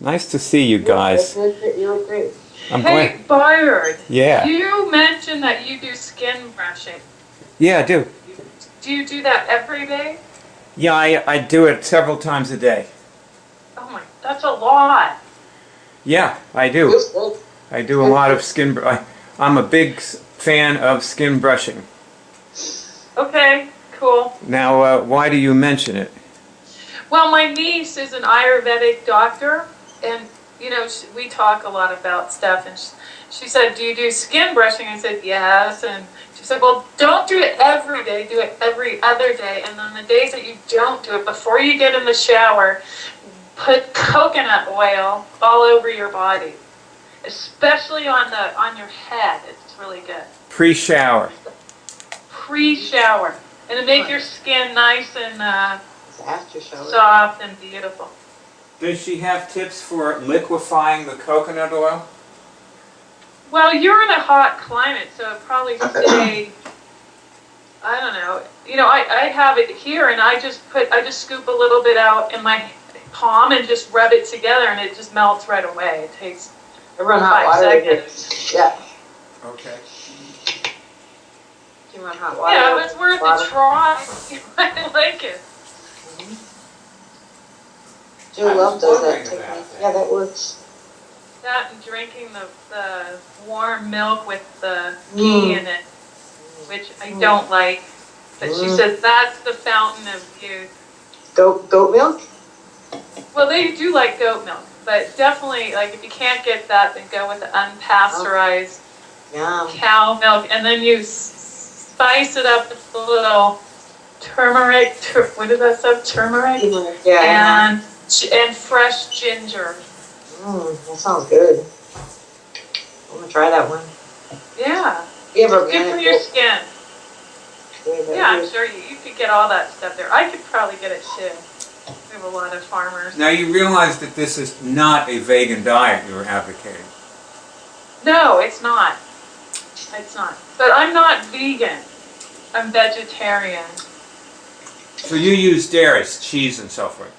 Nice to see you guys. You look great. Hey, Byard. Yeah. You mentioned that you do skin brushing. Yeah, I do. Do you do that every day? Yeah, I do it several times a day. Oh my, that's a lot. Yeah, I do. I do a lot of skin. I'm a big fan of skin brushing. Okay, cool. Now, why do you mention it? Well, my niece is an Ayurvedic doctor, and you know, we talk a lot about stuff, and she said, do you do skin brushing? I said, yes, and she said, well, don't do it every day, do it every other day, and then the days that you don't do it, before you get in the shower, put coconut oil all over your body, especially on your head. It's really good. Pre-shower. Pre-shower, and to make your skin nice and After shower. soft and beautiful. Does she have tips for liquefying the coconut oil? Well, you're in a hot climate, so it'd probably stay, I don't know. You know, I have it here, and I just scoop a little bit out in my palm and just rub it together, and it just melts right away. It takes I run hot 5 water. seconds. Yeah. Okay. You run hot water. Yeah, it was worth a try. I like it. Joe Love does that technique. Yeah, that works. That and drinking the warm milk with the ghee in it, which I don't like. But she says that's the fountain of youth. Goat milk? Well, they do like goat milk, but definitely, like, if you can't get that, then go with the unpasteurized cow milk, and then you spice it up with a little turmeric. What is that stuff? Turmeric? Yeah. And fresh ginger. That sounds good. I'm gonna try that one. Yeah. You have Good for your skin. Yeah, I'm sure you could get all that stuff there. I could probably get it too. We have a lot of farmers. Now you realize that this is not a vegan diet you're advocating. No, it's not. It's not. But I'm not vegan. I'm vegetarian. So you use dairies, cheese, and so forth.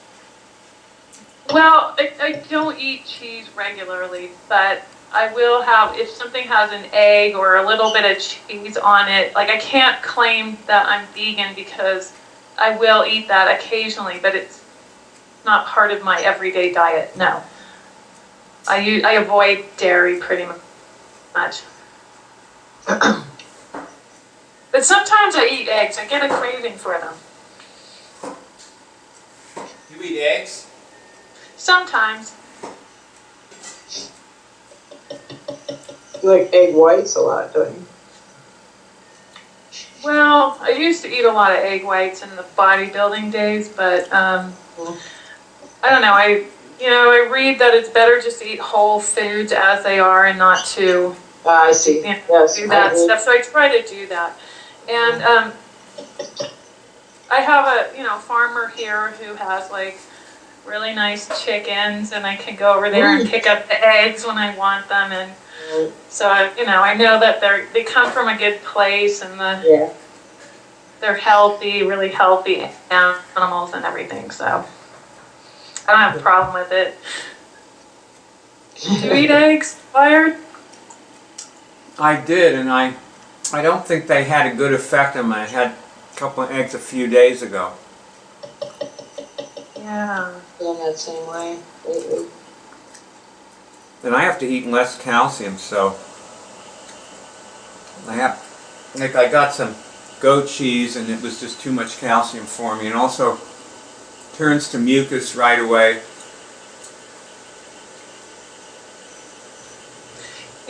Well, I don't eat cheese regularly, but I will have, if something has an egg or a little bit of cheese on it, like I can't claim that I'm vegan because I will eat that occasionally, but it's not part of my everyday diet, no. I avoid dairy pretty much. But sometimes I eat eggs. I get a craving for them. You eat eggs? Sometimes. You like egg whites a lot, don't you? Well, I used to eat a lot of egg whites in the bodybuilding days, but I don't know. I read that it's better just to eat whole foods as they are and not to I see. Yes, do that stuff. So I try to do that. And I have a farmer here who has like really nice chickens, and I can go over there and pick up the eggs when I want them, and so I know that they come from a good place, and they're healthy, really healthy animals and everything. So I don't have a problem with it. Do you eat eggs, Byard? I did, and I don't think they had a good effect on me. I had a couple of eggs a few days ago. Yeah. Feeling that same way lately. Then I have to eat less calcium, so I got some goat cheese, and it was just too much calcium for me, and also turns to mucus right away.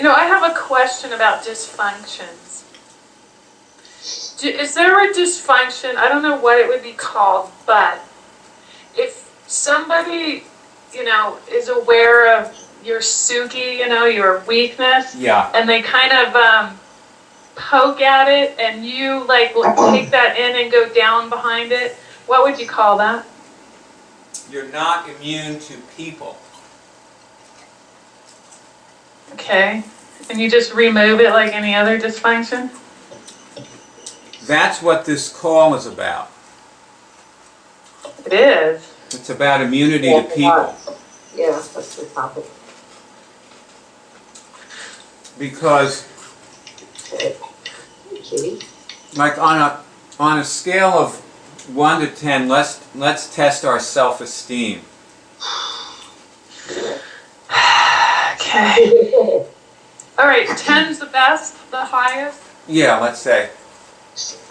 I have a question about dysfunctions. Is there a dysfunction? I don't know what it would be called, but if somebody, is aware of your suki, your weakness, and they kind of poke at it, and you take that in and go down behind it, what would you call that? You're not immune to people. Okay. And you just remove it like any other dysfunction? That's what this call is about. It is. It's about immunity to people. Yeah, that's the topic. Because, Okay. Hey, Kitty. like on a scale of 1 to 10, let's test our self-esteem. Okay. All right, 10's the best, the highest. Yeah, let's say.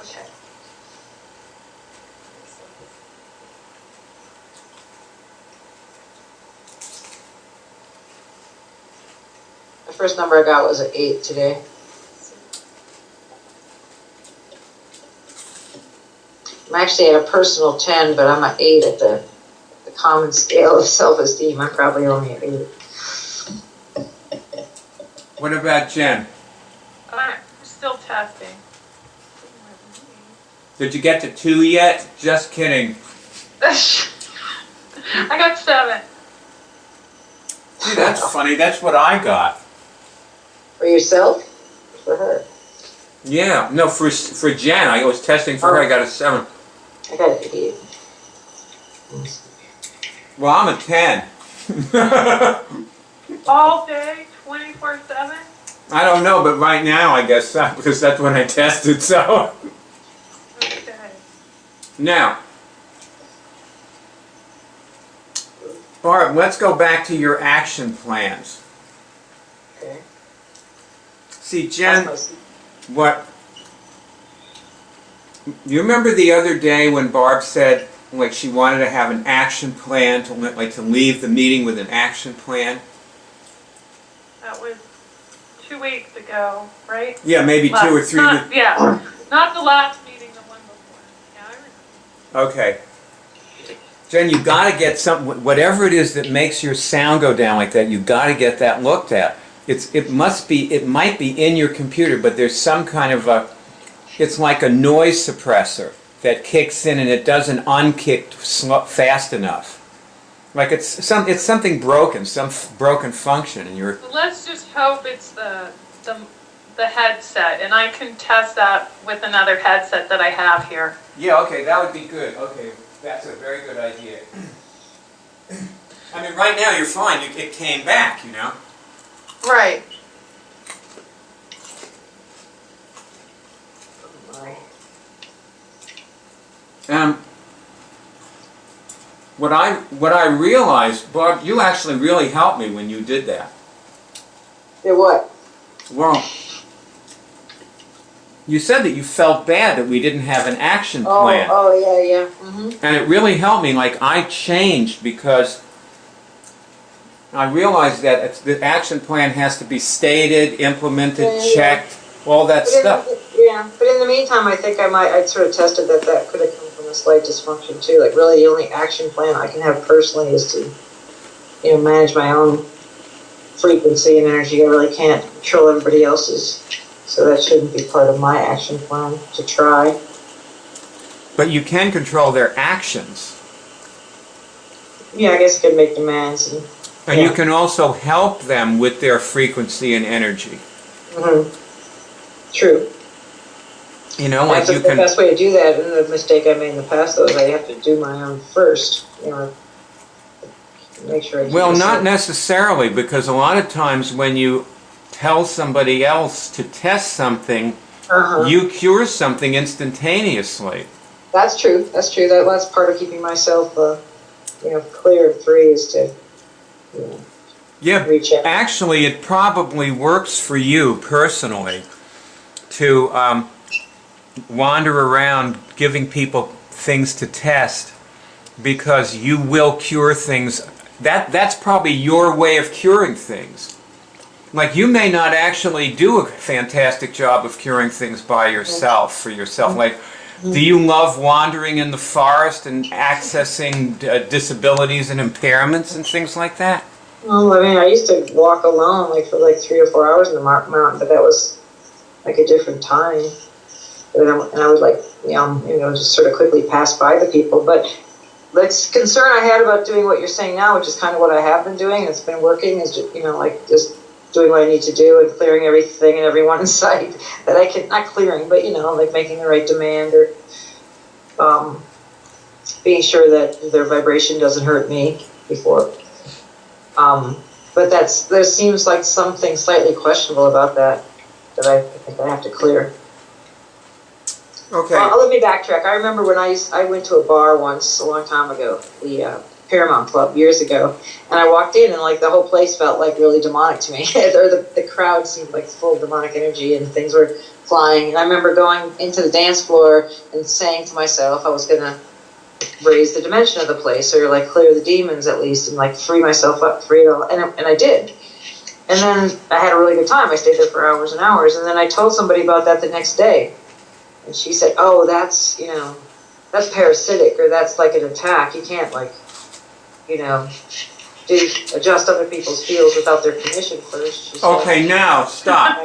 Okay. The first number I got was an 8 today. I'm actually at a personal 10, but I'm an 8 at the common scale of self-esteem. I'm probably only an 8. What about Jen? I'm still testing. Did you get to 2 yet? Just kidding. I got 7. See, that's funny. That's what I got. For yourself? For her? Yeah, no, for Jen, I was testing for her. I got a 7. I got an 8. Well, I'm a 10. All day, 24/7? I don't know, but right now I guess so, because that's when I tested, so. Okay. Now, Barb, let's go back to your action plans. Okay. See, Jen, That's my- what, you remember the other day when Barb said, like, she wanted to have an action plan, to leave the meeting with an action plan? That was 2 weeks ago, right? Yeah, maybe 2 or 3 weeks. Yeah, not the last meeting, the one before. Yeah, I remember. Okay. Jen, you got to get some, whatever it is that makes your sound go down like that, you got to get that looked at. It might be in your computer, but there's some kind of it's like a noise suppressor that kicks in and it doesn't unkick fast enough. Like it's something broken, some broken function, and you're. So let's just hope it's the headset, and I can test that with another headset that I have here. Yeah, okay, that would be good. Okay, that's a very good idea. I mean, right now you're fine. It came back, you know. Right. What I realized, Bob, you actually really helped me when you did that. Yeah, what? Well, you said that you felt bad that we didn't have an action plan. Oh, yeah. Mm-hmm. And it really helped me. Like, I changed because I realized that the action plan has to be stated, implemented, checked, all that stuff. But in the meantime, I think I sort of tested that could have come from a slight dysfunction too. Like, really, the only action plan I can have personally is to, manage my own frequency and energy. I really can't control everybody else's, so that shouldn't be part of my action plan to try. But you can control their actions. Yeah, I guess I could make demands And you can also help them with their frequency and energy. Mm-hmm. True. Like That's you the can. best way to do that. And the mistake I made in the past, though, is I have to do my own first. Make sure I do Well, myself. not necessarily, because a lot of times when you tell somebody else to test something, you cure something instantaneously. That's true. That's true. That's part of keeping myself, clear and free is to, Yeah, reach out. actually, it probably works for you personally to wander around giving people things to test, because you will cure things. That's probably your way of curing things. Like, you may not actually do a fantastic job of curing things by yourself, for yourself. Like, do you love wandering in the forest and accessing disabilities and impairments and things like that? Well, I mean, I used to walk alone, for 3 or 4 hours in the mountain, but that was a different time. And I would just sort of quickly pass by the people. But the concern I had about doing what you're saying now, which is kind of what I have been doing, and it's been working, is just, just doing what I need to do and clearing everything and everyone in sight that I can, not clearing, but, making the right demand, or being sure that their vibration doesn't hurt me before But there seems like something slightly questionable about that I think I have to clear. Okay. Well, let me backtrack. I remember when I went to a bar once a long time ago, the Paramount Club years ago, and I walked in and like the whole place felt like really demonic to me. Or the crowd seemed like full of demonic energy and things were flying. And I remember going into the dance floor and saying to myself I was going to raise the dimension of the place, or like clear the demons at least, and like free myself up, free it all. And I did. And then I had a really good time. I stayed there for hours and hours. And then I told somebody about that the next day. And she said, oh, that's parasitic, or that's like an attack. You can't adjust other people's feels without their permission first. She said. Okay, now stop.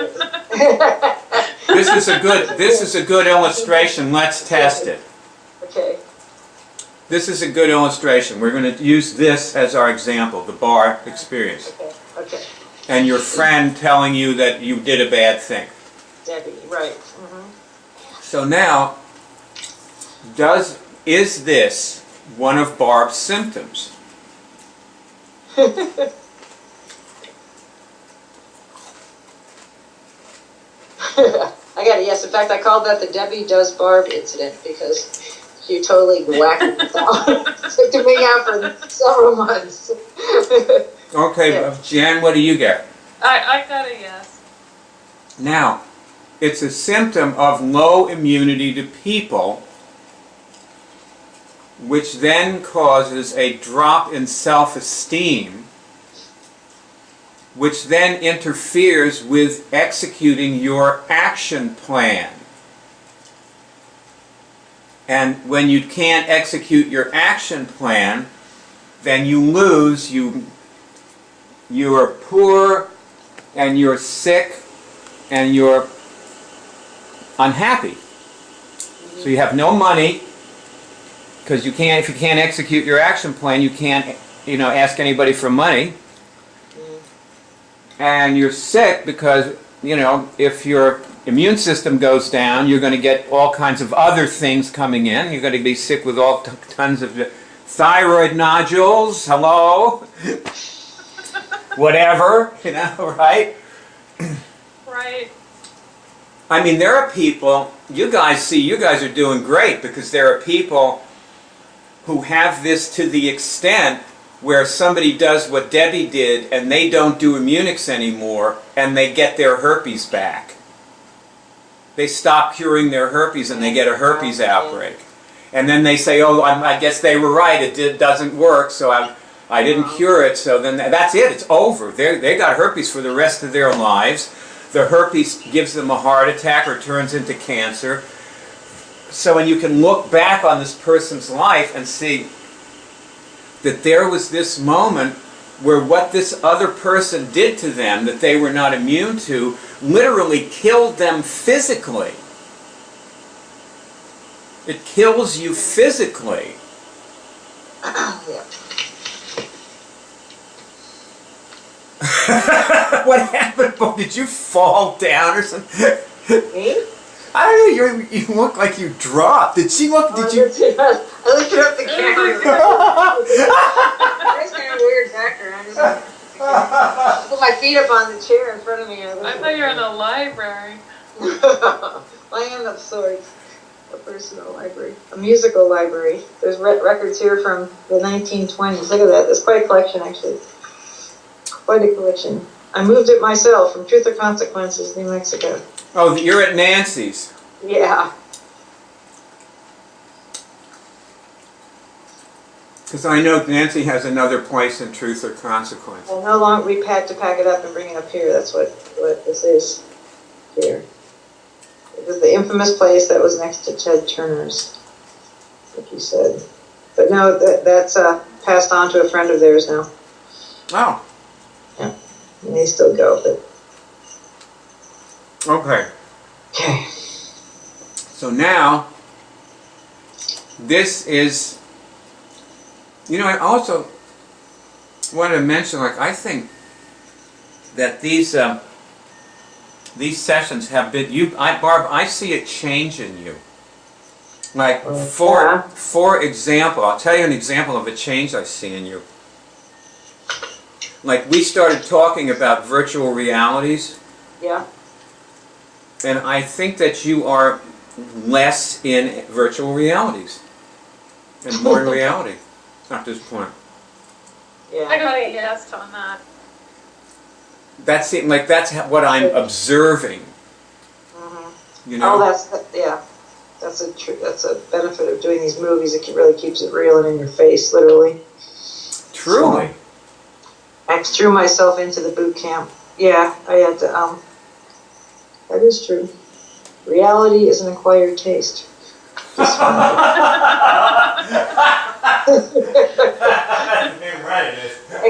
This is a good illustration. Let's test it. Okay. This is a good illustration. We're going to use this as our example, the bar experience. Okay. And your friend telling you that you did a bad thing. Debbie, right. Mm-hmm. So now, is this one of Barb's symptoms? I got it, yes. In fact, I called that the Debbie does Barb incident because she totally whacked it down. It took me out for several months. Okay, Yeah. Jan, what do you get? I got a yes. Now, it's a symptom of low immunity to people, which then causes a drop in self-esteem, which then interferes with executing your action plan. And when you can't execute your action plan, then you lose, you are poor, and you're sick, and you're unhappy. So you have no money, because if you can't execute your action plan, you can't, ask anybody for money. And you're sick because, if your immune system goes down, you're going to get all kinds of other things coming in. You're going to be sick with all tons of thyroid nodules, hello, whatever, right? Right. I mean, there are people, you guys are doing great, because there are people who have this to the extent where somebody does what Debbie did and they don't do Immunix anymore and they get their herpes back. They stop curing their herpes and they get a herpes outbreak. And then they say, oh, I guess they were right, it doesn't work, so I didn't cure it, so then that's it, it's over. They got herpes for the rest of their lives. The herpes gives them a heart attack or turns into cancer. So when you can look back on this person's life and see that there was this moment where what this other person did to them that they were not immune to literally killed them physically. It kills you physically. Yeah. What happened, Bo? Did you fall down or something? Me? I don't know, you look like you dropped. Did you? I lifted up the camera. That's kind of weird background. I just put my feet up on the chair in front of me. I thought you were in the library. I am of sorts. A personal library. A musical library. There's records here from the 1920s. Look at that. There's quite a collection, actually. Quite a collection. I moved it myself from Truth or Consequences, New Mexico. Oh, you're at Nancy's. Yeah. Because I know Nancy has another place in Truth or Consequence. Well, no longer, we had to pack it up and bring it up here. That's what this is here. It was the infamous place that was next to Ted Turner's, like you said. But no, that's passed on to a friend of theirs now. Oh. Yeah. And they still go, but... Okay. Okay. So now, this is... I also wanted to mention, I think that these sessions have been, Barb, I see a change in you. For example, I'll tell you an example of a change I see in you. like we started talking about virtual realities, Yeah. and I think that you are less in virtual realities and more in reality at this point. Yeah. I got a yes on that. That seems like that's what I'm observing. You know? Oh, yeah. That's a benefit of doing these movies. It really keeps it real and in your face, literally. Truly. So, I threw myself into the boot camp. Yeah, I had to. That is true. Reality is an acquired taste.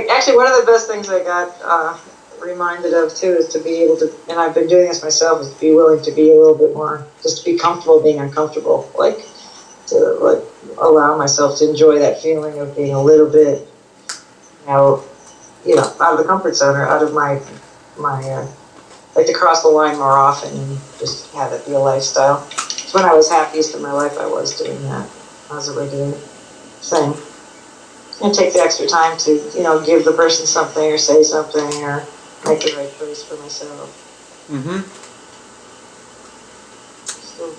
Actually, one of the best things I got reminded of too is to be able to, and I've been doing this myself, is to be willing to be a little bit more, just to be comfortable being uncomfortable, like to like allow myself to enjoy that feeling of being a little bit, out of the comfort zone or out of my like to cross the line more often and just have it be a lifestyle. It's when I was happiest in my life, I was doing that as a regular thing. And take the extra time to, give the person something or say something or make the right choice for myself. Mm-hmm. Still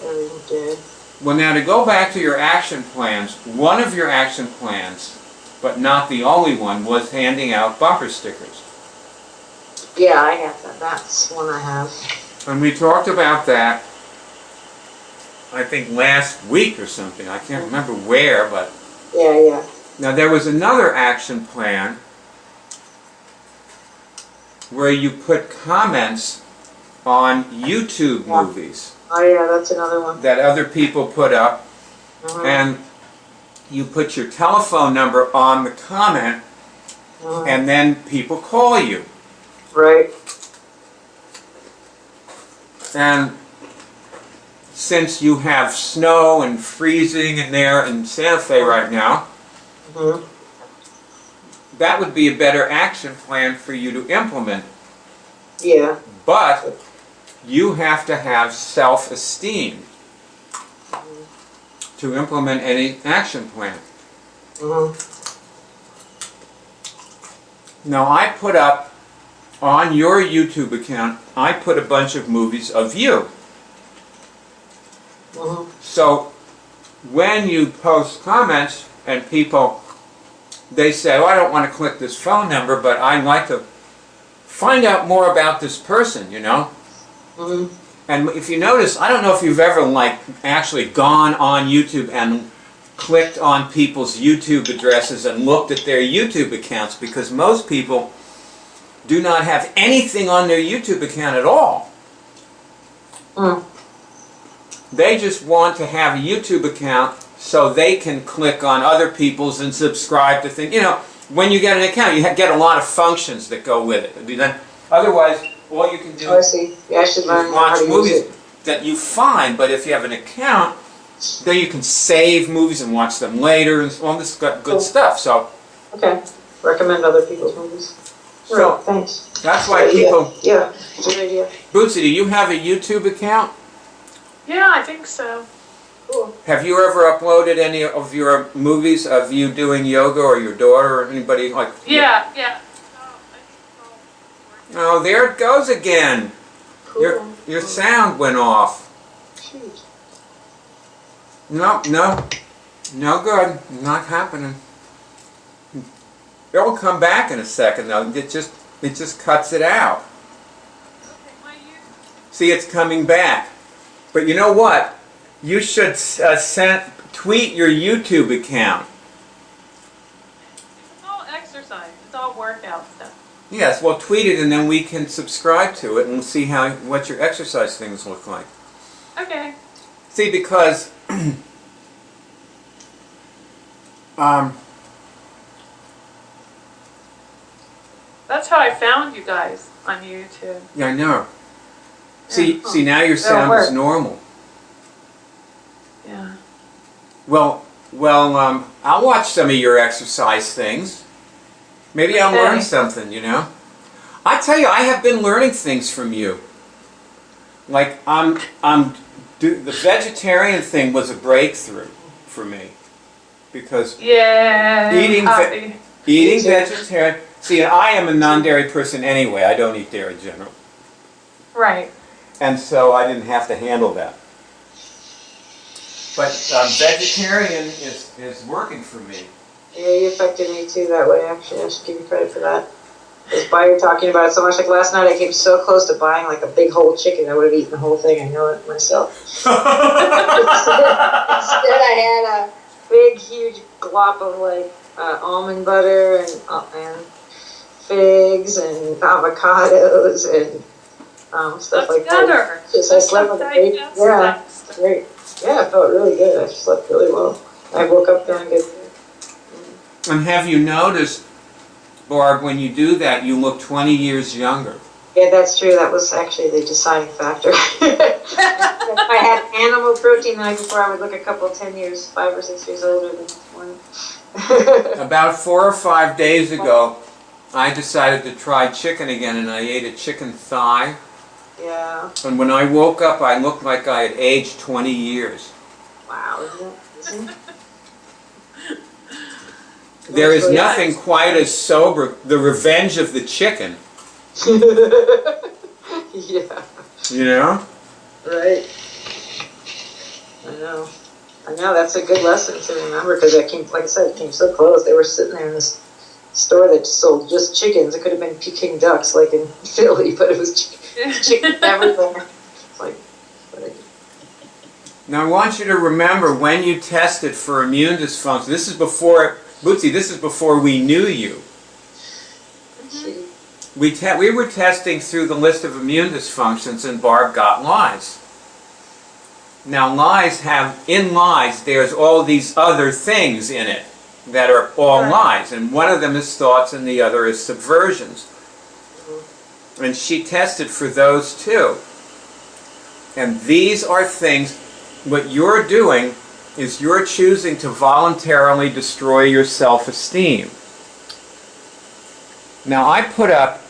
every day. Well, now to go back to your action plans, one of your action plans, but not the only one, was handing out bumper stickers. Yeah, I have that. That's one I have. And we talked about that, I think last week or something. I can't remember where, but... Yeah. Now there was another action plan where you put comments on YouTube movies. Oh yeah, that's another one. That other people put up, and you put your telephone number on the comment, and then people call you. Right. And since you have snow and freezing in there in Santa Fe right now, that would be a better action plan for you to implement. Yeah. But you have to have self-esteem to implement any action plan. Now I put up on your YouTube account, I put a bunch of movies of you. So when you post comments and people, they say, oh, I don't want to click this phone number, but I'd like to find out more about this person, And if you notice, I don't know if you've ever actually gone on YouTube and clicked on people's YouTube addresses and looked at their YouTube accounts, because most people do not have anything on their YouTube account at all. They just want to have a YouTube account so they can click on other people's and subscribe to things. When you get an account, you get a lot of functions that go with it. Otherwise, all you can do is watch movies that you find. But if you have an account, then you can save movies and watch them later, and all this good stuff. So okay, recommend other people's movies. So thanks. That's why people. Yeah, good idea. Bootsy, do you have a YouTube account? Yeah, I think so. Cool. Have you ever uploaded any of your movies of you doing yoga, or your daughter, or anybody like? Yeah. Oh, there it goes again. Cool. Your sound went off. Shoot. No good. Not happening. It will come back in a second though. It just cuts it out. See, it's coming back. But you know what? You should tweet your YouTube account. It's all exercise. It's all workout stuff. Yes, well, tweet it and then we can subscribe to it and see what your exercise things look like. Okay. See, because that's how I found you guys on YouTube. Yeah, I know. See, now your sound is normal. Yeah. Well, I'll watch some of your exercise things. Maybe I'll learn something, I tell you, I have been learning things from you. Like, the vegetarian thing was a breakthrough for me. Because eating vegetarian, See, I am a non-dairy person anyway. I don't eat dairy generally. Right. And so I didn't have to handle that. But vegetarian is working for me. Yeah, you affected me too that way, actually. I should give you credit for that. Because why you're talking about it so much. Like last night I came so close to buying like a big whole chicken. I would have eaten the whole thing. I know it myself. Instead I had a big, huge glop of like almond butter and figs and avocados and stuff That's like better. that. Just I slept with a big, yeah, great. Yeah, I felt really good. I slept really well. I woke up feeling good. And have you noticed, Barb, when you do that, you look 20 years younger? Yeah, that's true. That was actually the deciding factor. If I had animal protein the night before, I would look a couple 10 years, 5 or 6 years older than this morning. About 4 or 5 days ago, I decided to try chicken again, and I ate a chicken thigh. Yeah. And when I woke up, I looked like I had aged 20 years. Wow, isn't it? There is nothing quite as sober. The revenge of the chicken. Yeah. You know? Right. I know. I know, that's a good lesson to remember because I came, like I said, it came so close. They were sitting there in this store that sold just chickens. It could have been Peking ducks like in Philly, but it was chicken everywhere. It's like, now I want you to remember when you tested for immune dysfunction, this is before, Bootsy, this is before we knew you. We were testing through the list of immune dysfunctions and Barb got lies. Now lies in lies there's all these other things in it that are all lies, and one of them is thoughts and the other is subversions. And she tested for those too. And these are things, what you're doing is you're choosing to voluntarily destroy your self-esteem. Now I put up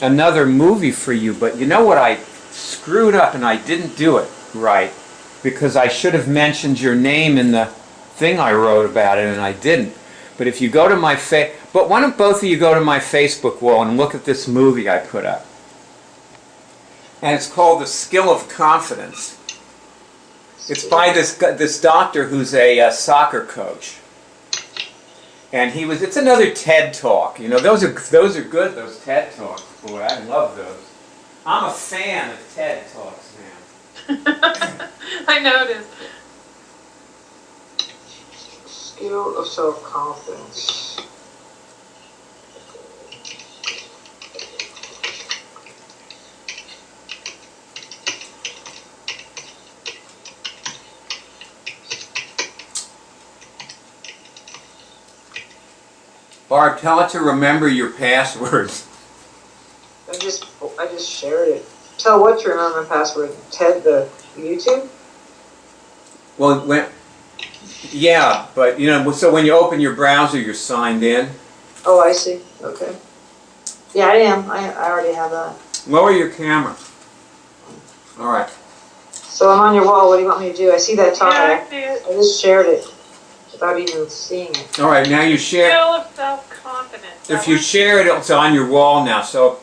another movie for you, but you know what, I screwed up and I didn't do it right because I should have mentioned your name in the thing I wrote about it and I didn't. But if you go to my but why don't both of you go to my Facebook wall and look at this movie I put up. And it's called The Skill of Confidence. It's by this doctor who's a soccer coach. And it's another TED Talk. You know, those are good, those TED Talks. Boy, I love those. I'm a fan of TED Talks now. I noticed. skill of self-confidence. Barb, tell it to remember your passwords. I just shared it. Tell what to remember my password. Ted, the YouTube? Well, yeah, but you know, so when you open your browser, you're signed in. Oh, I see. Okay. Yeah, I am. I already have that. Lower your camera. All right. So I'm on your wall. What do you want me to do? I see that talk. Yeah, I see it. I just shared it without even seeing it. All right, now you share. Skill of self-confidence. If you share it, it's on your wall now. So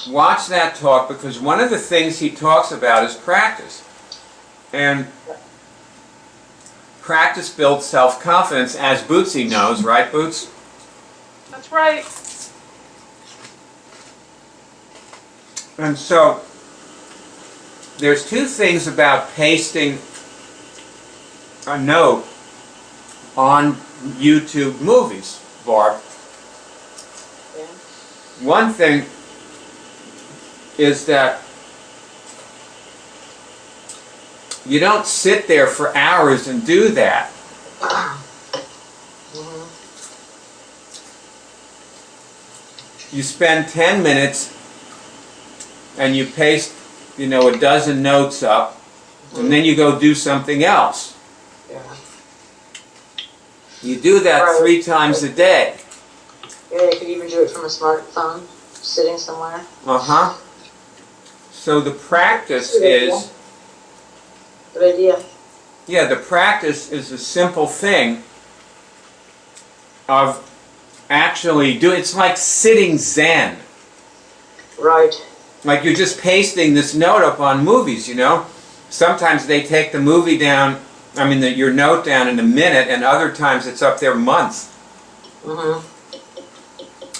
watch that talk, because one of the things he talks about is practice. And practice builds self-confidence, as Bootsy knows, right, Boots? That's right. And so there's two things about pasting a note on YouTube movies, Barb. Yeah. One thing is that you don't sit there for hours and do that. You spend 10 minutes and you paste, you know, a dozen notes up, and then you go do something else. Yeah. You do that 3 times a day. Yeah, you could even do it from a smartphone, sitting somewhere. Uh-huh. So the practice is... Good idea. Yeah, the practice is a simple thing of actually do. It's like sitting Zen. Right. Like you're just pasting this note up on movies, you know? Sometimes they take the movie down, I mean, your note down in a minute, and other times it's up there months. Mm-hmm.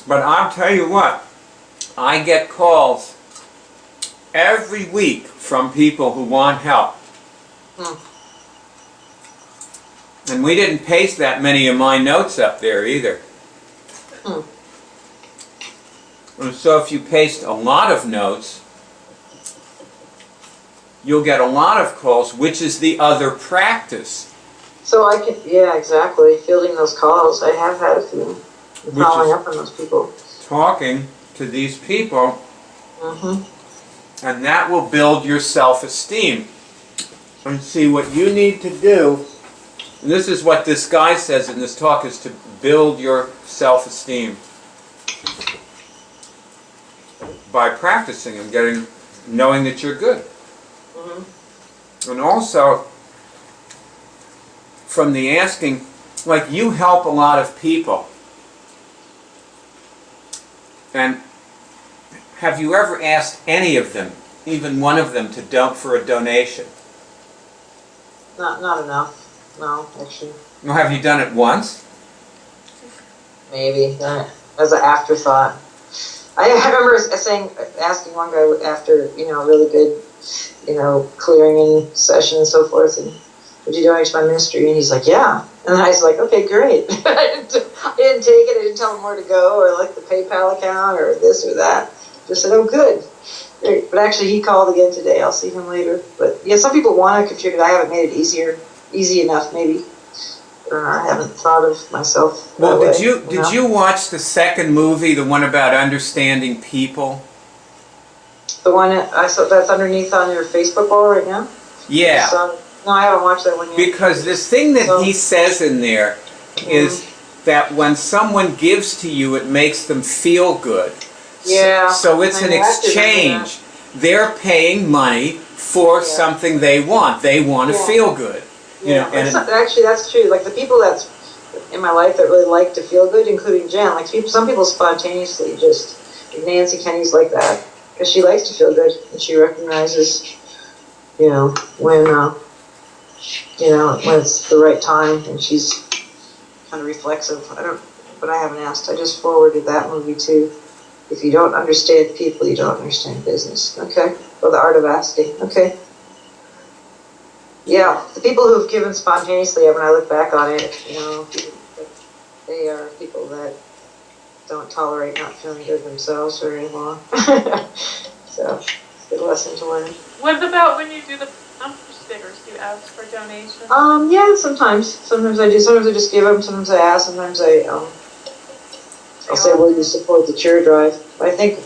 But I'll tell you what, I get calls every week from people who want help. And we didn't paste that many of my notes up there either. And so if you paste a lot of notes, you'll get a lot of calls, which is the other practice. So I can, yeah, exactly, fielding those calls. I have had a few. Following up on those people. Talking to these people, and that will build your self-esteem. And see, what you need to do, and this is what this guy says in this talk, is to build your self-esteem by practicing and knowing that you're good. And also, from the asking, like you help a lot of people. And have you ever asked any of them, even one of them, for a donation? Not enough. No, actually. Well, have you done it once? Maybe as an afterthought. I remember asking one guy after really good clearing session and so forth, and would you donate to my ministry? And he's like, yeah. And then I was like, okay, great. I didn't take it. I didn't tell him where to go or like the PayPal account or this or that. Just said, oh, good. Great. But actually, he called again today. I'll see him later. But yeah, some people want to contribute. I haven't made it easy enough, maybe. Or I haven't thought of myself. Well, did you watch the second movie, the one about understanding people? The one I saw that's underneath on your Facebook wall right now? Yeah. No, I haven't watched that one yet. Because this thing that he says in there is that when someone gives to you, it makes them feel good. Yeah. So it's an exchange. They're paying money for something they want. They want to feel good. Yeah. Actually, that's true. Like the people that's in my life that really like to feel good, including Jen. Like some people spontaneously just. Nancy Kenny's like that because she likes to feel good and she recognizes, when it's the right time, and she's kind of reflexive. But I haven't asked. I just forwarded that movie too. If you don't understand people, you don't understand business. Okay. Or the art of asking. Okay. Yeah, the people who've given spontaneously, when I look back on it, they are people that don't tolerate not feeling good themselves very long. So, it's a good lesson to learn. What about when you do the bumper stickers? Do you ask for donations? Yeah, sometimes. Sometimes I do. Sometimes I just give them. Sometimes I ask. Sometimes I'll say, will you support the cheer drive? I think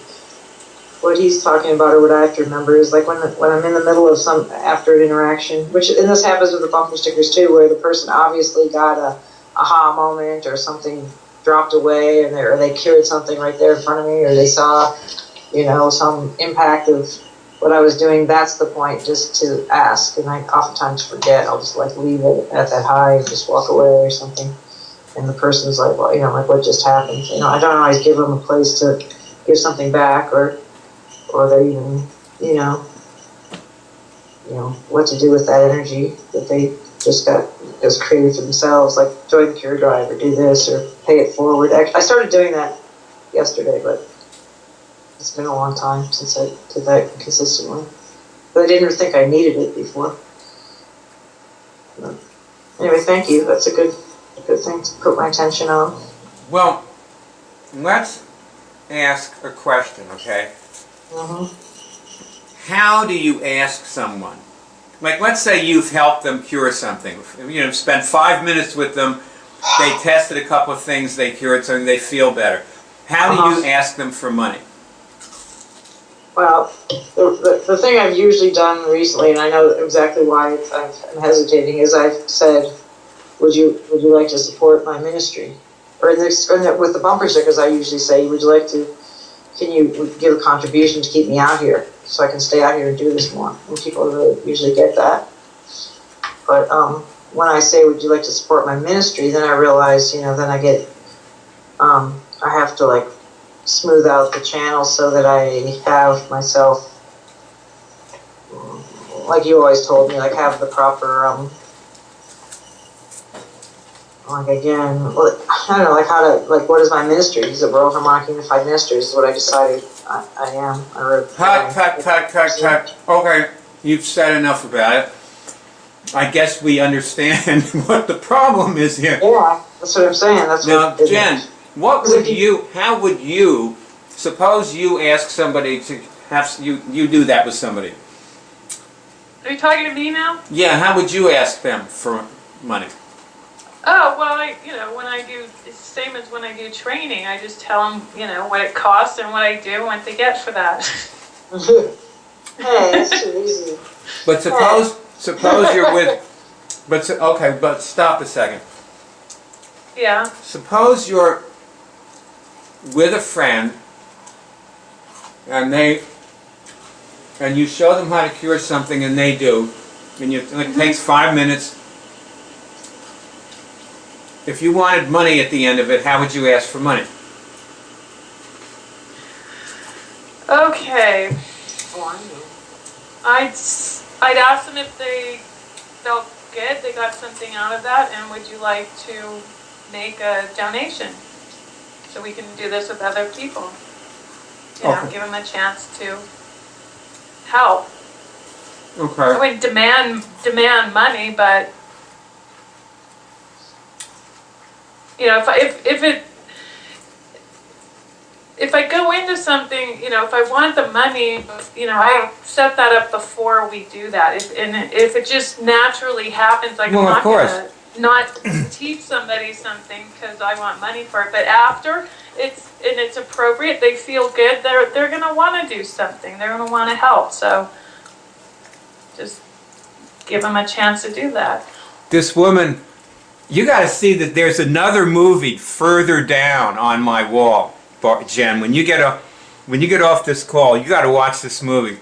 what he's talking about, or what I have to remember, is like when I'm in the middle of after an interaction, and this happens with the bumper stickers too, where the person obviously got a aha moment or something dropped away, or they cured something right there in front of me, or they saw, some impact of what I was doing. That's the point, just to ask. And I oftentimes forget. I'll just leave it at that high and just walk away or something. And the person's like, well, what just happened? I don't always give them a place to give something back, or they even, what to do with that energy that they just created for themselves, like join the cure drive or do this or pay it forward. I started doing that yesterday, but it's been a long time since I did that consistently. But I didn't think I needed it before. But anyway, thank you. That's a good thing to put my attention on. Well, let's ask a question, okay? How do you ask someone? Like, let's say you've helped them cure something. Spent 5 minutes with them, they tested a couple of things, they cured something, they feel better. How do you ask them for money? Well, the thing I've usually done recently, and I know exactly why I'm hesitating, is I've said, would you like to support my ministry? Or with the bumper stickers, I usually say, can you give a contribution to keep me out here so I can stay out here and do this more? And people really usually get that. But when I say, would you like to support my ministry, then I realize, then I get I have to like smooth out the channels so that I have myself, like you always told me, like have the proper, like again, well, I don't know, like how to, like what is my ministry? Is it World Harmonic Unified Ministries? Is what I decided I am. I wrote. Cut. Okay, you've said enough about it. I guess we understand what the problem is here. Yeah, that's what I'm saying. That's Now, what. Jen, how would you, suppose you ask somebody to have, you do that with somebody. Are you talking to me now? Yeah, how would you ask them for money? Oh, well, when I do, it's the same as when I do training. I just tell them, what it costs and what I do and what they get for that. Hey, that's too easy. But suppose you're with, but stop a second. Yeah. Suppose you're with a friend and you show them how to cure something and they do, and it takes 5 minutes. If you wanted money at the end of it, how would you ask for money? Okay. Oh, I know. I'd ask them if they felt good, they got something out of that, and would you like to make a donation so we can do this with other people? Okay. Give them a chance to help. Okay. I wouldn't demand money, but if I go into something, if I want the money, I set that up before we do that. If it just naturally happens, like Well, I'm of not course. gonna not teach somebody something because I want money for it. But after it's appropriate, they feel good. They're gonna want to do something. They're gonna want to help. So just give them a chance to do that. This woman, you got to see that there's another movie further down on my wall, Jen. When you get off this call, you got to watch this movie.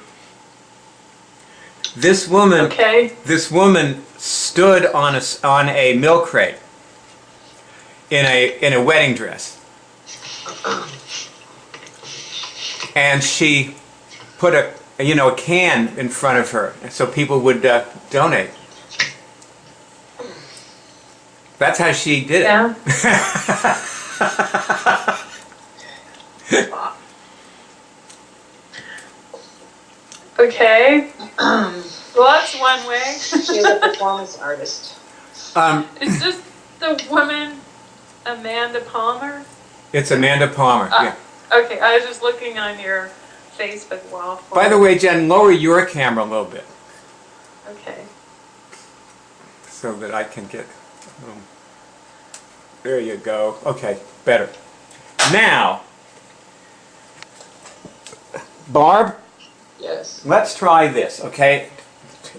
This woman, Okay. This woman stood on a milk crate in a wedding dress, and she put a can in front of her so people would donate. That's how she did it. Yeah. Okay. Well, that's one way. She's a performance artist. Is this the woman Amanda Palmer? It's Amanda Palmer. Yeah. Okay, I was just looking on your Facebook wall. By the way, Jen, lower your camera a little bit Okay. so that I can get. There you go. Okay, better. Now, Barb, Yes. let's try this. Okay,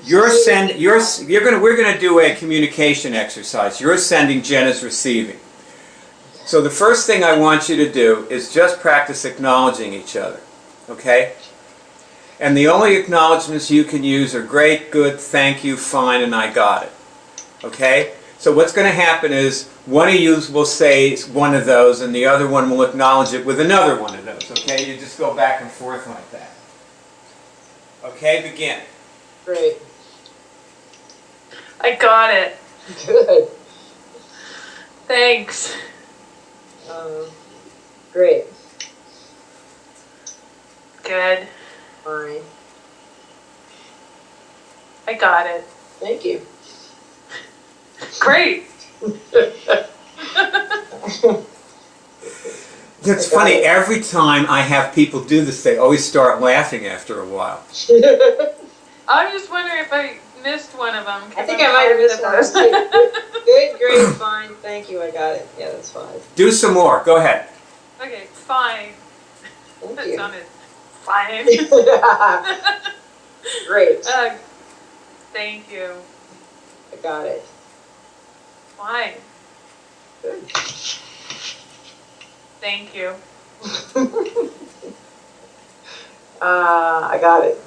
we're gonna do a communication exercise. You're sending, Jen is receiving. So the first thing I want you to do is just practice acknowledging each other. Okay? And the only acknowledgments you can use are great, good, thank you, fine, and I got it. Okay? So what's going to happen is one of you will say one of those and the other one will acknowledge it with another one of those. Okay? You just go back and forth like that. Okay? Begin. Great. I got it. Good. Thanks. Great. Good. Fine. I got it. Thank you. Great. It's funny, every time I have people do this, they always start laughing after a while. I'm just wondering if I missed one of them. I think I might have missed one. Good, great, fine, thank you, I got it. Yeah, that's fine. Do some more. Go ahead. Okay, fine. Thank That you. sounded fine. Great. Thank you. I got it. Fine. Good. Thank you. I got it.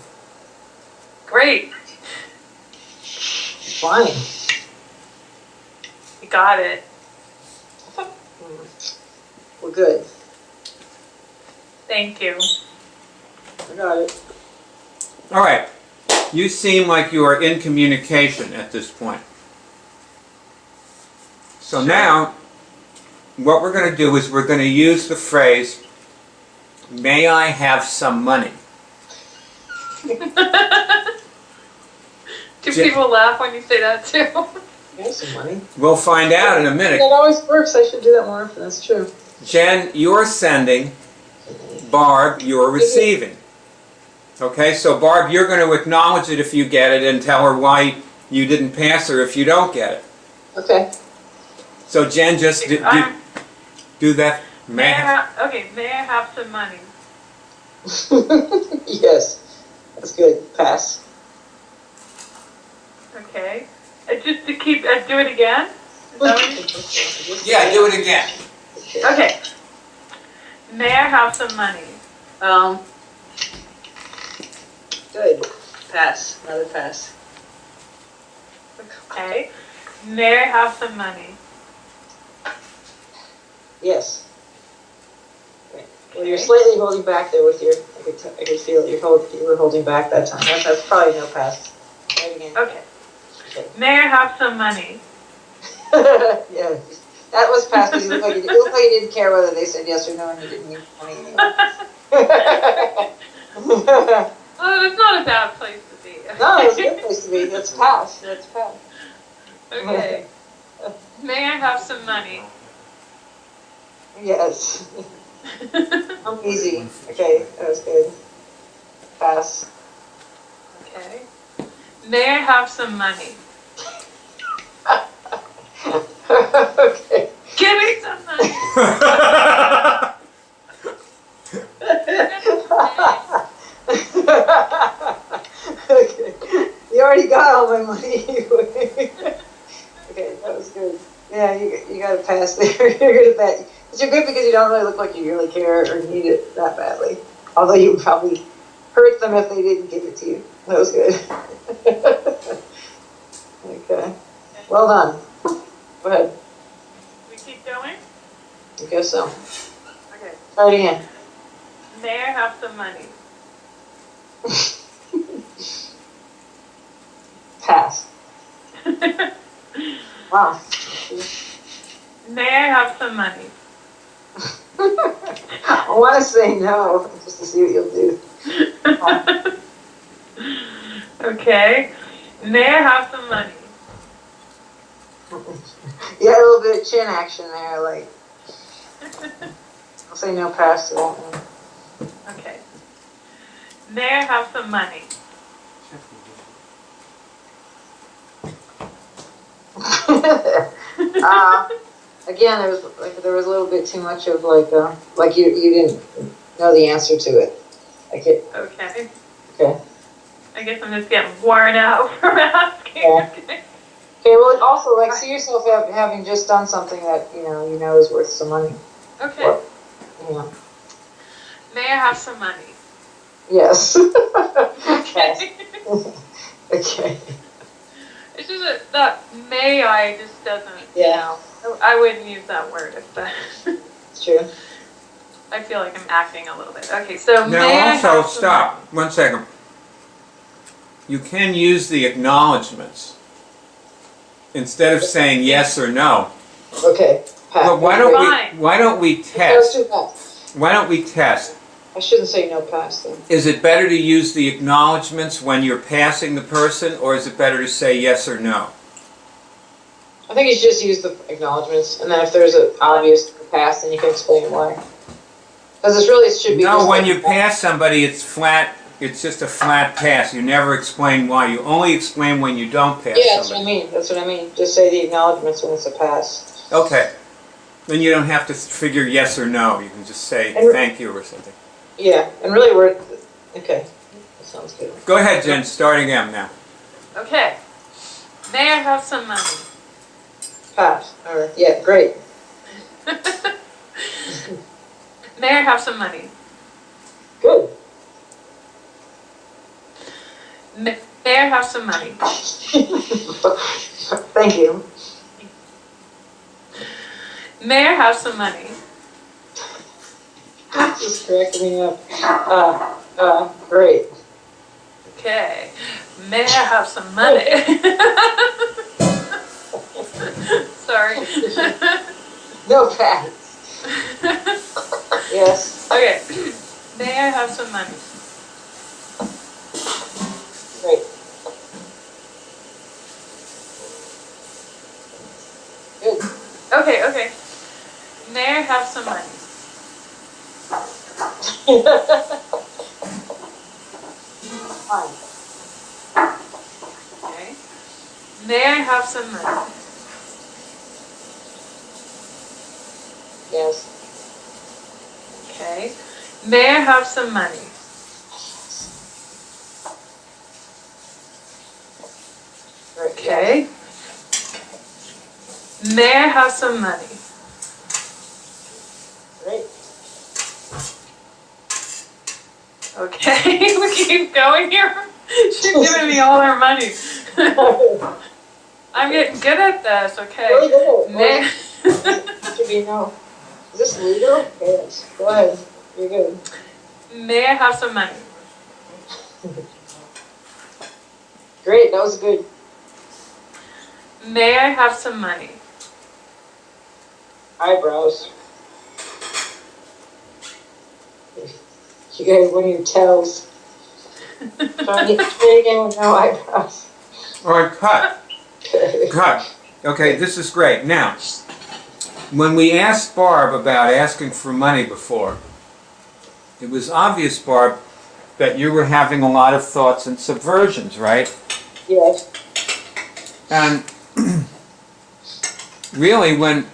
Great. Fine. You got it. We're good. Thank you. I got it. All right. You seem like you are in communication at this point. So now, what we're going to do is we're going to use the phrase, "May I have some money?" Do people laugh when you say that too? Here's some money. We'll find out in a minute. That always works. I should do that more often. That's true. Jen, you're sending. Barb, you're receiving. Okay, so Barb, you're going to acknowledge it if you get it and tell her why you didn't pass her if you don't get it. Okay. So Jen, just do that. May I have some money? Yes. That's good. Pass. Okay. Just to keep, do it again? Is that what Yeah, do it again. okay. May I have some money? Good. Pass. Another pass. Okay. May I have some money? Yes. Okay. Well, you're slightly holding back there with your. I could feel it. You were holding back that time. That's probably no pass. Try it again. Okay. May I have some money? Yeah. That was pass because you look like you didn't care whether they said yes or no, and you didn't need money anyway. Oh, it's not a bad place to be. No, it's a good place to be. That's pass. That's pass. Okay. May I have some money? Yes. I'm easy. Okay, that was good. Pass. Okay. May I have some money? Okay. Give me some money! Okay. You already got all my money. Okay, that was good. Yeah, you got to pass there. You're good at that. But you're good because you don't really look like you really care or need it that badly. Although you probably hurt them if they didn't give it to you. That was good. Okay. Well done. Go ahead. We keep going? I guess so. Okay. Try it again. May I have some money? Pass. Wow. May I have some money? I want to say no, just to see what you'll do. Okay. May I have some money? You had a little bit of chin action there, like. I'll say no pass to that one. Okay. May I have some money? Again, there was a little bit too much of like you didn't know the answer to it. Like it. Okay. Okay. I guess I'm just getting worn out from asking. Yeah. Okay. Well, also like see yourself having just done something that you know is worth some money. Okay. Or, yeah. May I have some money? Yes. Okay. Okay. It's just that may I just doesn't. Yeah. I wouldn't use that word if that. It's true. I feel like I'm acting a little bit. Okay, so may I Now have also, some stop. 1 second. You can use the acknowledgments instead of saying yes or no. Okay. Pass. But why don't we test? Why don't we test? I shouldn't say no pass then. Is it better to use the acknowledgments when you're passing the person, or is it better to say yes or no? I think you should just use the acknowledgments, and then if there's an obvious pass, then you can explain why. Because it should be. No, just when like you pass somebody, it's flat. It's just a flat pass. You never explain why. You only explain when you don't pass Yeah, that's what I somebody. mean. That's what I mean. Just say the acknowledgments when it's a pass. Okay. Then you don't have to figure yes or no. You can just say thank you or something. Yeah, and really okay. That sounds good. Go ahead, Jen. Start again now. Okay. May I have some money? Pass. All right. Yeah, great. May I have some money? Good. May I have some money? Thank you. May I have some money? Just cracking me up. Great. Okay. May I have some money? Sorry. No facts. Yes. Okay. May I have some money? Great. Good. Okay. May I have some money? Fine. Okay. May I have some money? Yes. Okay. May I have some money? Great. Okay. May I have some money? Great. Okay. We keep going here. She's giving me all her money. I'm getting good at this. Okay. Really good. May Should be no. Is this legal? Yes. Go ahead. You're good. May I have some money? Great. That was good. May I have some money? Eyebrows. You guys, one of your tells. Try again with no eyebrows. All right, cut. Cut. Okay, this is great. Now, when we asked Barb about asking for money before, it was obvious, Barb, that you were having a lot of thoughts and subversions, right? Yes. And really, when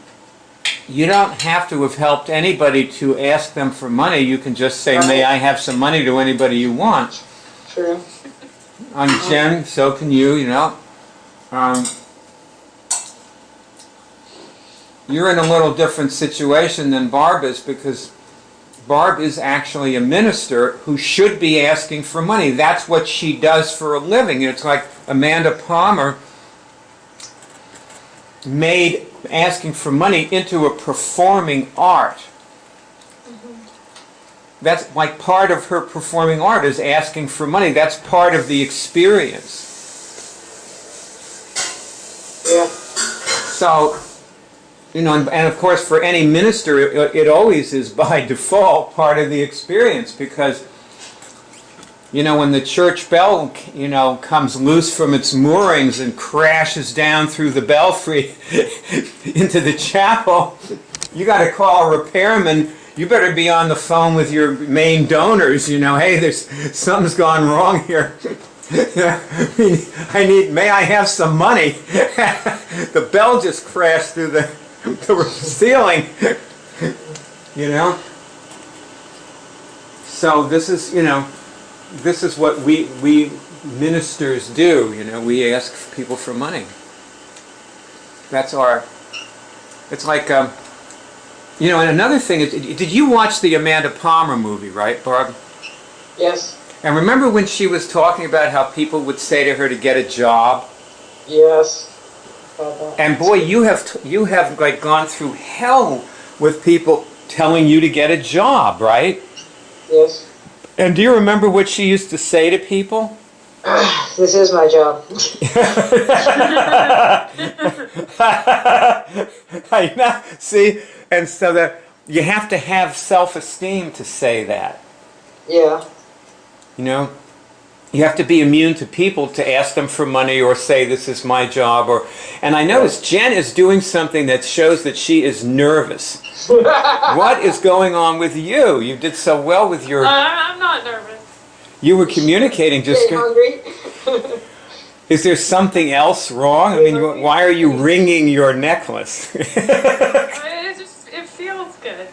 you don't have to have helped anybody to ask them for money, you can just say, may I have some money to anybody you want. True. Jen, so can you, you know. You're in a little different situation than Barb is, because Barb is actually a minister who should be asking for money. That's what she does for a living. It's like Amanda Palmer made asking for money into a performing art. That's like part of her performing art is asking for money. That's part of the experience. Yeah. So, you know, and of course for any minister it always is by default part of the experience, because you know, when the church bell, you know, comes loose from its moorings and crashes down through the belfry into the chapel, you got to call a repairman. You better be on the phone with your main donors, you know, hey, there's something's gone wrong here. May I have some money? The bell just crashed through the ceiling, you know. So this is, you know, this is what we ministers do, you know, we ask people for money. That's our, it's like, you know, and another thing is, did you watch the Amanda Palmer movie, right, Barb? Yes. And remember when she was talking about how people would say to her to get a job? Yes. And boy, you have like gone through hell with people telling you to get a job, right? Yes. And do you remember what she used to say to people? This is my job. I know. See, and so that you have to have self-esteem to say that. Yeah. You know, you have to be immune to people to ask them for money or say this is my job. Or, and I notice Jen is doing something that shows that she is nervous. What is going on with you? You did so well with your. I'm not nervous. You were communicating just. Hungry? Is there something else wrong? I mean, why are you ringing your necklace? It feels good.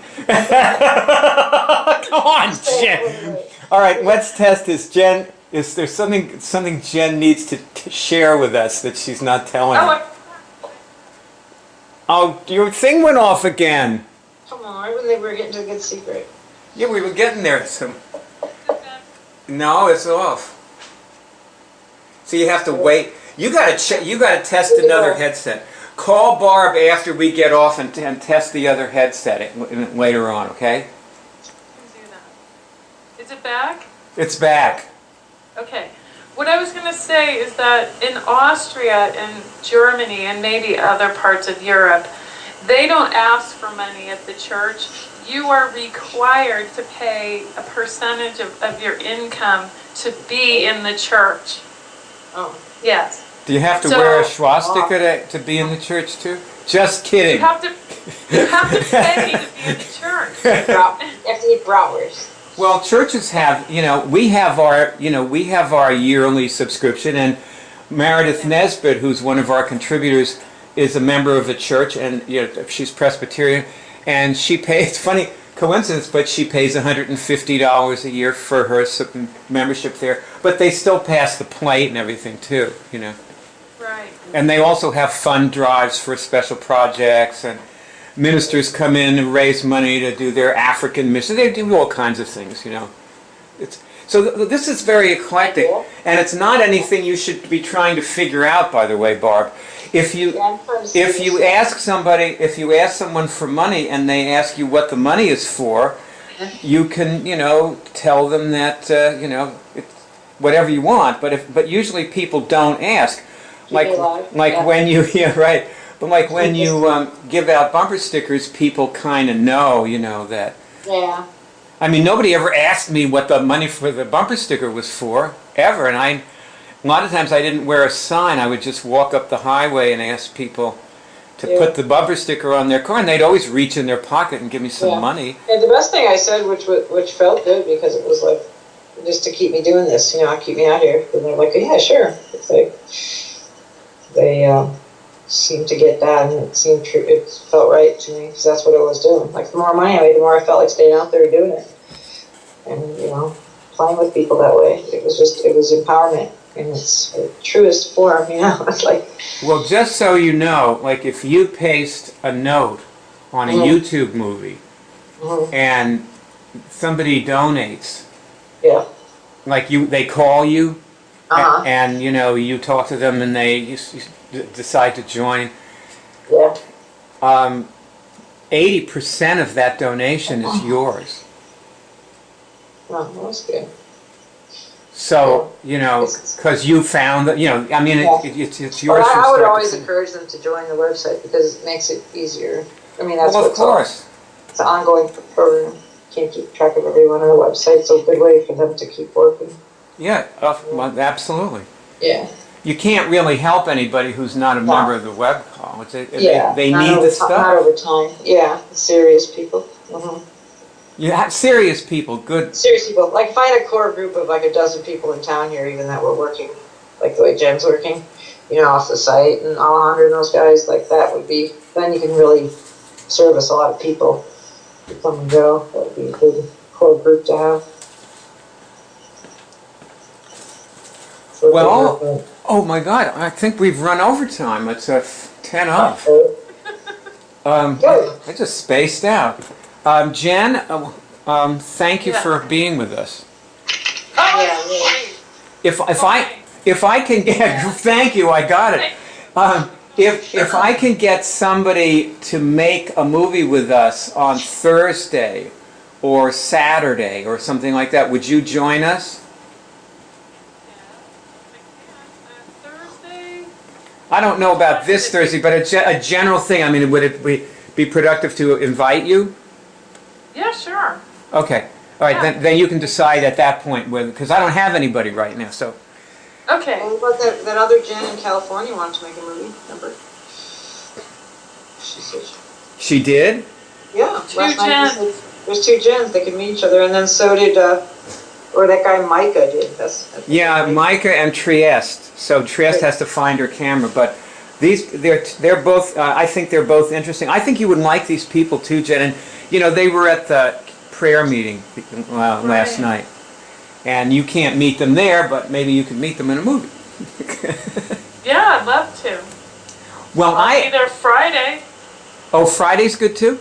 Come on, Jen. All right, let's test this. Jen, is there something Jen needs to share with us that she's not telling us? Oh, your thing went off again. Come on, right when they were getting to a good secret. Yeah, we were getting there. No, it's off. So you have to wait. You got to test another headset. Call Barb after we get off and test the other headset later on, okay? Do Is it back? It's back. Okay. What I was going to say is that in Austria and Germany and maybe other parts of Europe, they don't ask for money at the church. You are required to pay a percentage of your income to be in the church. Oh. Yes. Do you have to wear a swastika to be in the church too? Just kidding. You have to pay to be in the church. You have to eat bratwurst. Well, churches have, we have our yearly subscription, and Meredith Nesbitt, who's one of our contributors, is a member of the church, and she's Presbyterian, and she pays, funny coincidence, but she pays $150 a year for her membership there, but they still pass the plate and everything too, Right. And they also have fund drives for special projects, and ministers come in and raise money to do their African mission. They do all kinds of things, This is very eclectic, and it's not anything you should be trying to figure out, by the way, Barb. If you ask someone for money and they ask you what the money is for, you can, tell them that, it's whatever you want. But usually people don't ask. Like when you, right. But like when you give out bumper stickers, people kind of know, that. Yeah. I mean, nobody ever asked me what the money for the bumper sticker was for, ever. And a lot of times I didn't wear a sign. I would just walk up the highway and ask people to put the bumper sticker on their car, and they'd always reach in their pocket and give me some money. And the best thing I said, which felt good, because it was like, just to keep me doing this, keep me out here. And they're like, yeah, sure. It's like, they seemed to get that, and it seemed true. It felt right to me, because that's what I was doing. Like, the more money I made, the more I felt like staying out there doing it, and playing with people that way. It was empowerment in its truest form. It's like. Well, just so you know, like if you paste a note on a YouTube movie and somebody donates, like they call you. And you talk to them and they decide to join. 80% of that donation is yours. Oh, that's good. So, because you found that, it's yours. Well, I would always encourage them to join the website, because it makes it easier. I mean, that's of course. It's an ongoing program. Can't keep track of everyone on the website, so a good way for them to keep working. Yeah, absolutely. Yeah. You can't really help anybody who's not a member of the web call. They need the stuff. Not over time. Yeah, serious people. You have serious people, good. Serious people. Like, find a core group of like a dozen people in town here, even that were working, like the way Jen's working, off the site, and Alejandro and those guys, like that would be, then you can really service a lot of people to come and go. That would be a good core group to have. Well, oh my God, I think we've run over time. It's 10 off. I just spaced out. Jen, thank you for being with us. If I can get, thank you, I got it. If I can get somebody to make a movie with us on Thursday or Saturday or something like that, would you join us? I don't know about this Thursday, but a general thing. I mean, would it be productive to invite you? Yeah, sure. Okay. All right, then you can decide at that point, because I don't have anybody right now, so. Okay. Well, what about that other Jen in California wanted to make a movie, remember? She said. She did? Yeah. Two Jens. There's two Jens. They could meet each other, and then so did, or that guy Micah did. Yeah, Micah and Trieste. So Trieste has to find her camera, but they're both. I think they're both interesting. I think you would like these people too, Jen. And they were at the prayer meeting last night, and you can't meet them there, but maybe you can meet them in a movie. Yeah, I'd love to. Well, I'll be there Friday. Oh, Friday's good too.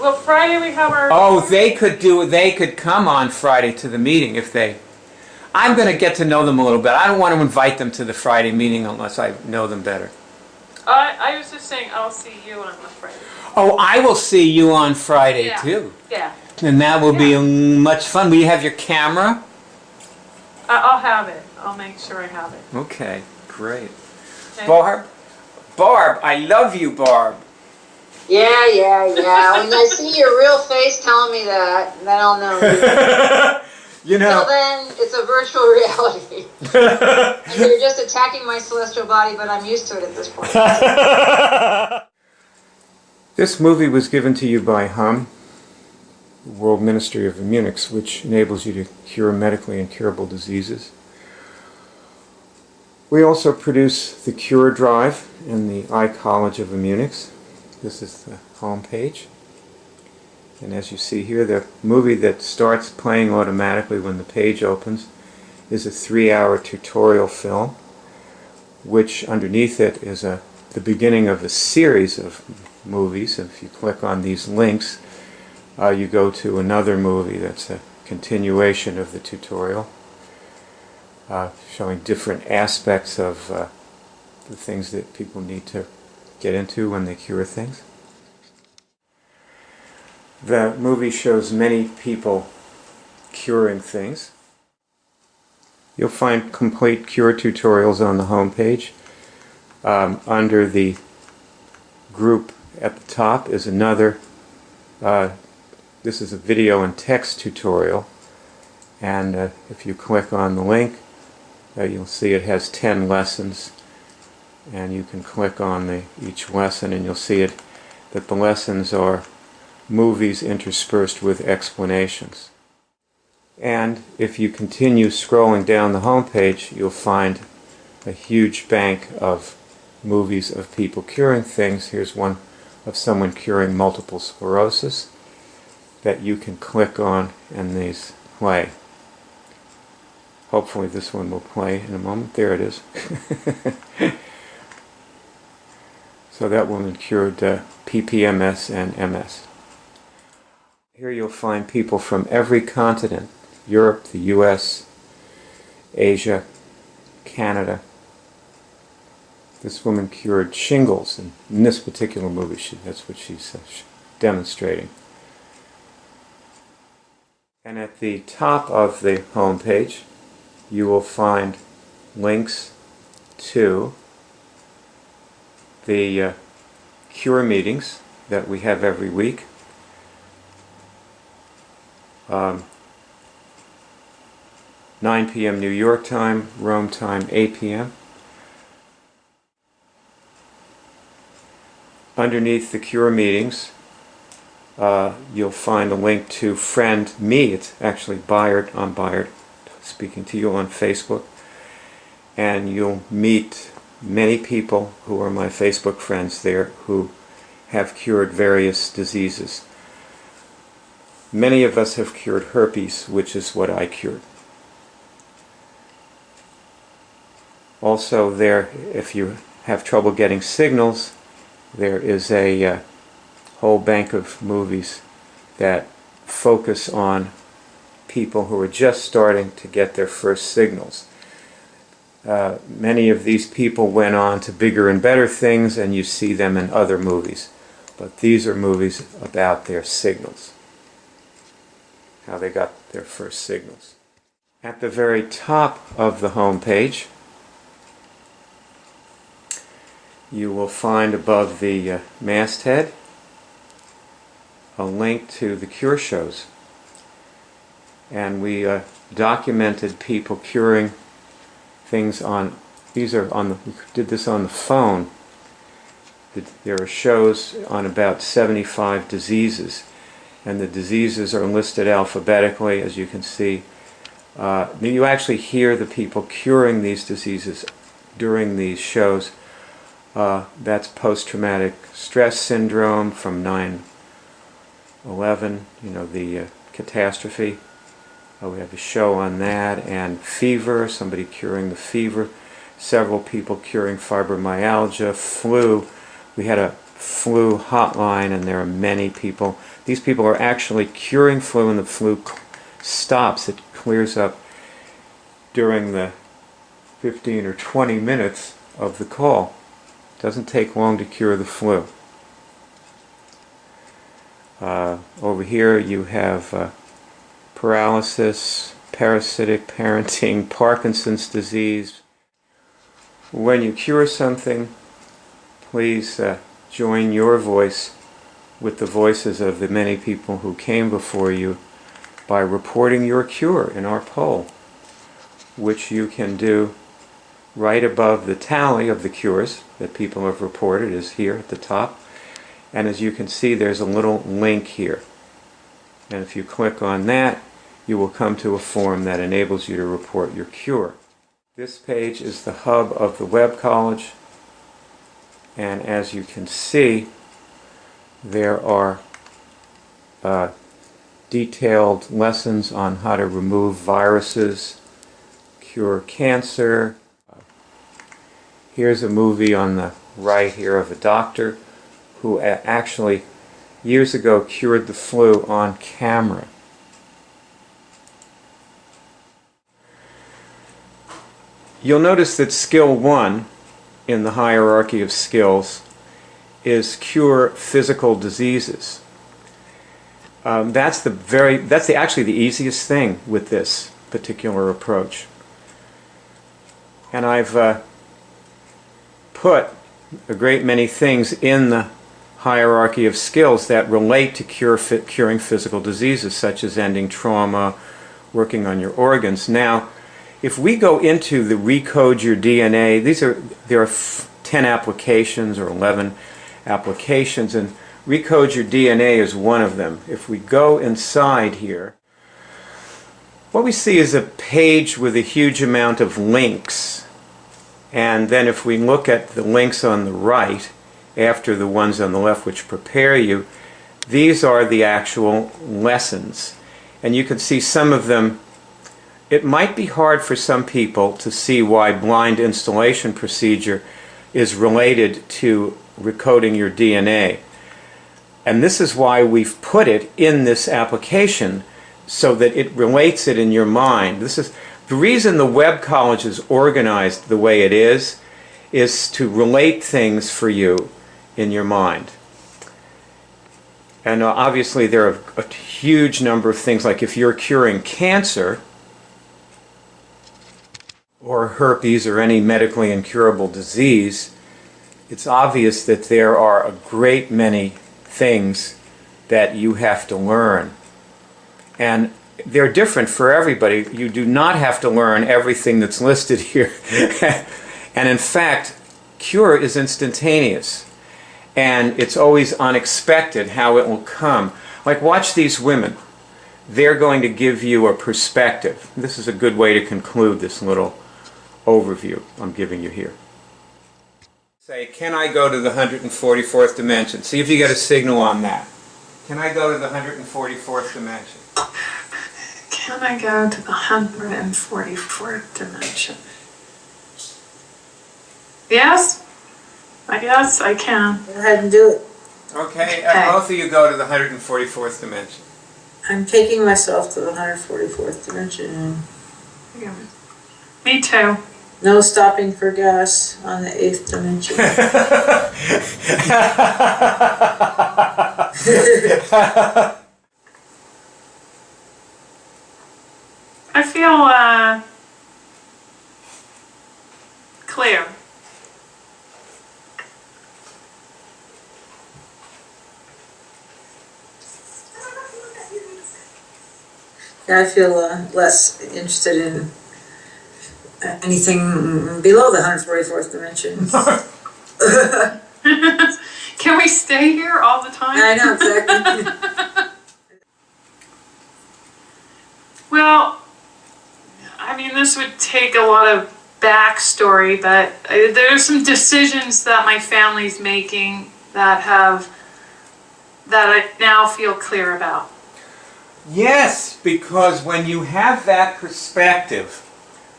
Well, Friday we have our. Oh, they could come on Friday to the meeting if they. I'm going to get to know them a little bit. I don't want to invite them to the Friday meeting unless I know them better. I was just saying I'll see you on the Friday. Oh, I will see you on Friday too. Yeah. And that will be much fun. Will you have your camera? I'll have it. I'll make sure I have it. Okay, great. Okay. Barb, I love you, Barb. Yeah. When I see your real face telling me that, then I'll know. You know. Till then, it's a virtual reality. And you're just attacking my celestial body, but I'm used to it at this point. This movie was given to you by HUM, the World Ministry of Immunics, which enables you to cure medically incurable diseases. We also produce the Cure Drive and the iCollege of Immunics. This is the home page. And as you see here, the movie that starts playing automatically when the page opens is a 3-hour tutorial film, which underneath it is the beginning of a series of movies. If you click on these links, you go to another movie that's a continuation of the tutorial, showing different aspects of the things that people need to get into when they cure things. The movie shows many people curing things. You'll find complete cure tutorials on the home page. Under the group at the top is another, this is a video and text tutorial, and if you click on the link, you'll see it has 10 lessons, and you can click on each lesson and you'll see that the lessons are movies interspersed with explanations. And if you continue scrolling down the home page, you'll find a huge bank of movies of people curing things. Here's one of someone curing multiple sclerosis that you can click on and these play. Hopefully this one will play in a moment. There it is. So that woman cured PPMS and MS. Here you'll find people from every continent: Europe, the US, Asia, Canada. This woman cured shingles, and in this particular movie that's what she's demonstrating. And at the top of the home page you will find links to the cure meetings that we have every week. 9 p.m. New York time, Rome time 8 p.m. Underneath the cure meetings you'll find a link to Friend Me. It's actually Bayard. I'm Bayard speaking to you on Facebook, and you'll meet many people who are my Facebook friends there who have cured various diseases. Many of us have cured herpes, which is what I cured. Also there, if you have trouble getting signals, there is a whole bank of movies that focus on people who are just starting to get their first signals. Many of these people went on to bigger and better things, and you see them in other movies. But these are movies about their signals, how they got their first signals. At the very top of the home page, you will find above the masthead a link to the cure shows. And we documented people curing things on, we did this on the phone. There are shows on about 75 diseases, and the diseases are listed alphabetically, as you can see. You actually hear the people curing these diseases during these shows. That's post-traumatic stress syndrome from 9/11, the catastrophe. We have a show on that, and fever, somebody curing the fever, several people curing fibromyalgia, flu. We had a flu hotline, and there are many people. These people are actually curing flu, and the flu stops. It clears up during the 15 or 20 minutes of the call. It doesn't take long to cure the flu. Over here you have paralysis, parasitic parenting, Parkinson's disease. When you cure something, please join your voice with the voices of the many people who came before you by reporting your cure in our poll, which you can do right above the tally of the cures that people have reported is here at the top. And as you can see, there's a little link here. And if you click on that, you will come to a form that enables you to report your cure. This page is the hub of the Web College. And as you can see, there are detailed lessons on how to remove viruses, cure cancer. Here's a movie on the right here of a doctor who actually years ago cured the flu on camera. You'll notice that skill 1 in the hierarchy of skills is cure physical diseases. That's actually the easiest thing with this particular approach. And I've put a great many things in the hierarchy of skills that relate to curing physical diseases, such as ending trauma, working on your organs. Now, if we go into the Recode Your DNA, there are 10 applications or 11 applications, and Recode Your DNA is one of them. If we go inside here, what we see is a page with a huge amount of links. And then if we look at the links on the right, after the ones on the left which prepare you, these are the actual lessons. And you can see some of them. It might be hard for some people to see why blind installation procedure is related to recoding your DNA. And this is why we've put it in this application, so that it relates it in your mind. This is the reason the Web College is organized the way it is to relate things for you in your mind. And obviously there are a huge number of things, like if you're curing cancer or herpes or any medically incurable disease, it's obvious that there are a great many things that you have to learn. And they're different for everybody. You do not have to learn everything that's listed here. And in fact, cure is instantaneous. And it's always unexpected how it will come. Like, watch these women. They're going to give you a perspective. This is a good way to conclude this little overview I'm giving you here. Say, can I go to the 144th dimension? See if you get a signal on that. Can I go to the 144th dimension? Can I go to the 144th dimension? Yes? I guess I can. Go ahead and do it. Okay, both of you go to the 144th dimension. I'm taking myself to the 144th dimension. Me too. No stopping for gas on the 8th dimension. I feel clear. Yeah, I feel less interested in anything below the 144th dimension. Can we stay here all the time? I know, exactly. Well, I mean, this would take a lot of backstory, but there are some decisions that my family's making that I now feel clear about. Yes, because when you have that perspective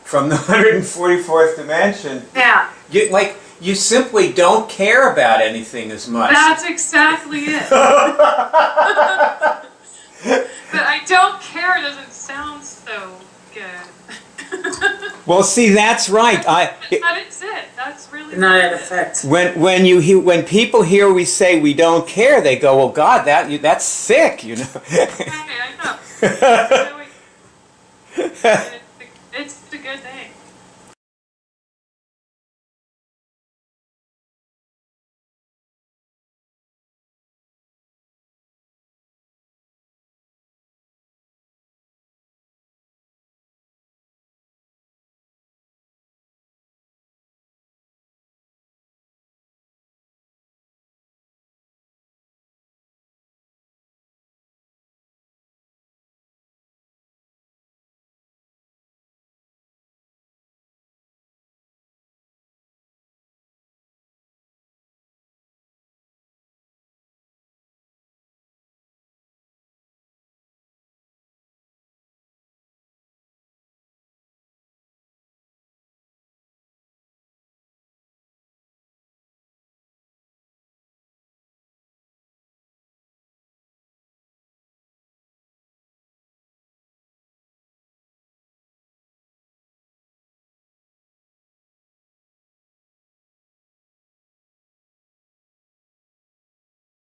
from the 144th dimension, Yeah. you simply don't care about anything as much. That's exactly it. But I don't care doesn't sound so good. Well, see, that's right. That is it. That's really Not what in it is. effect. When people hear we say we don't care, they go, "Well, God, that's sick," you know. I know. It's a good thing.